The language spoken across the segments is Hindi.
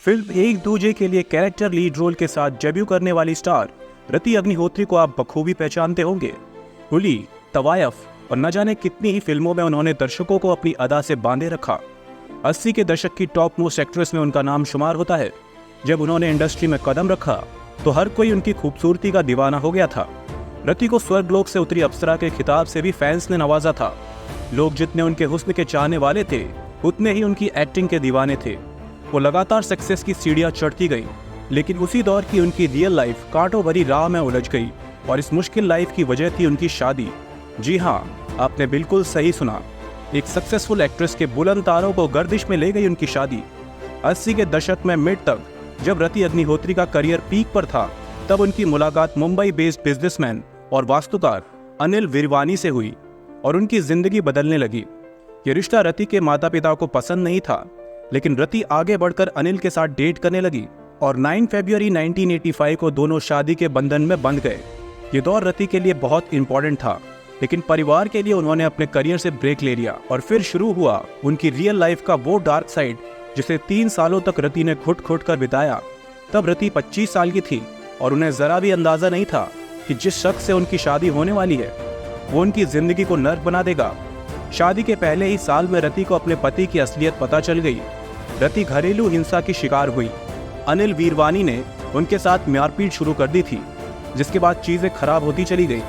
फिल्म एक दूजे के लिए कैरेक्टर लीड रोल के साथ डेब्यू करने वाली स्टार रति अग्निहोत्री को आप बखूबी पहचानते होंगे। कुली, तवायफ और न जाने कितनी ही फिल्मों में उन्होंने दर्शकों को अपनी अदा से बांधे रखा। 80 के दशक की टॉप मोस्ट एक्ट्रेस में उनका नाम शुमार होता है। जब उन्होंने इंडस्ट्री में कदम रखा तो हर कोई उनकी खूबसूरती का दीवाना हो गया था। रति को स्वर्गलोक से उतरी अप्सरा के खिताब से भी फैंस ने नवाजा था। लोग जितने उनके हुस्न के चाहने वाले थे उतने ही उनकी एक्टिंग के दीवाने थे। वो लगातार सक्सेस की सीढ़ियां चढ़ती गई, लेकिन उसी दौर की उनकी रियल लाइफ कांटों भरी राह में उलझ गई और इस मुश्किल लाइफ की वजह थी उनकी शादी। जी हाँ, आपने बिल्कुल सही सुना, एक सक्सेसफुल एक्ट्रेस के बुलंद तारों को गर्दिश में ले गई उनकी शादी। 80 के दशक में मिड तक जब रति अग्निहोत्री का करियर पीक पर था, तब उनकी मुलाकात मुंबई बेस्ड बिजनेसमैन और वास्तुकार अनिल वीरवानी से हुई और उनकी जिंदगी बदलने लगी। ये रिश्ता रति के माता पिता को पसंद नहीं था, लेकिन रति आगे बढ़कर अनिल के साथ डेट करने लगी और 9 फरवरी 1985 को दोनों शादी के बंधन में बंध गए। ये दौर रति के लिए बहुत इंपॉर्टेंट था, लेकिन परिवार के लिए उन्होंने अपने करियर से ब्रेक ले लिया और फिर शुरू हुआ उनकी रियल लाइफ का वो डार्क साइड जिसे 3 सालों तक रति ने घुट घुट कर बिताया। तब रति 25 साल की थी और उन्हें जरा भी अंदाजा नहीं था कि जिस शख्स से उनकी शादी होने वाली है वो उनकी जिंदगी को नर्क बना देगा। शादी के पहले ही साल में रति को अपने पति की असलियत पता चल गई। रति घरेलू हिंसा की शिकार हुई। अनिल वीरवानी ने उनके साथ मारपीट शुरू कर दी थी, जिसके बाद चीजें खराब होती चली गई।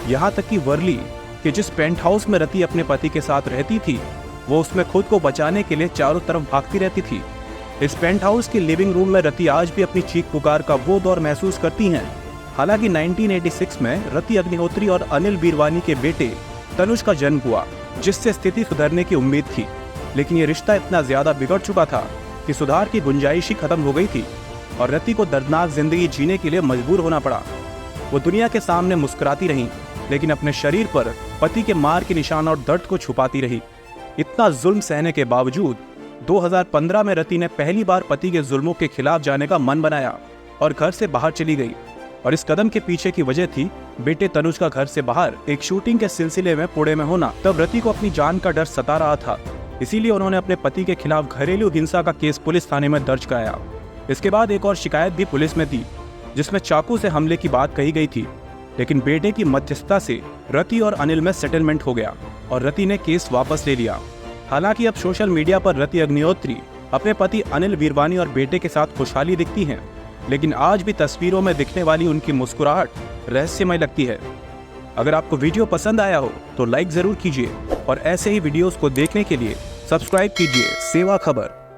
यहाँ तक कि वर्ली के जिस पेंट हाउस में रति अपने पति के साथ रहती थी, वो उसमें खुद को बचाने के लिए चारों तरफ भागती रहती थी। इस पेंट हाउस के लिविंग रूम में रति आज भी अपनी चीख पुकार का वो दौर महसूस करती हैं। हालांकि 1986 में रति अग्निहोत्री और अनिल वीरवानी के बेटे तनुज का जन्म हुआ, जिससे स्थिति सुधरने की उम्मीद थी, लेकिन ये रिश्ता इतना ज्यादा बिगड़ चुका था कि सुधार की गुंजाइश ही खत्म हो गई थी और रति को दर्दनाक जिंदगी जीने के लिए मजबूर होना पड़ा। वो दुनिया के सामने मुस्कुराती रही, लेकिन अपने शरीर पर पति के मार के निशान और दर्द को छुपाती रही। इतना जुल्म सहने के बावजूद 2015 में रति ने पहली बार पति के जुल्मों के खिलाफ जाने का मन बनाया और घर से बाहर चली गई। और इस कदम के पीछे की वजह थी बेटे तनुज का घर से बाहर एक शूटिंग के सिलसिले में पुणे में होना। तब रति को अपनी जान का डर सता रहा था, इसीलिए उन्होंने अपने पति के खिलाफ घरेलू हिंसा का केस पुलिस थाने में दर्ज कराया। इसके बाद एक और शिकायत भी पुलिस में दी, जिसमें चाकू से हमले की बात कही गई थी, लेकिन बेटे की मध्यस्थता से रति और अनिल में सेटलमेंट हो गया और रति ने केस वापस ले लिया। हालांकि अब सोशल मीडिया पर रति अग्निहोत्री अपने पति अनिल वीरवानी और बेटे के साथ खुशहाली दिखती हैं, लेकिन आज भी तस्वीरों में दिखने वाली उनकी मुस्कुराहट रहस्यमय लगती है। अगर आपको वीडियो पसंद आया हो तो लाइक जरूर कीजिए और ऐसे ही वीडियोस को देखने के लिए सब्सक्राइब कीजिए सेवा खबर।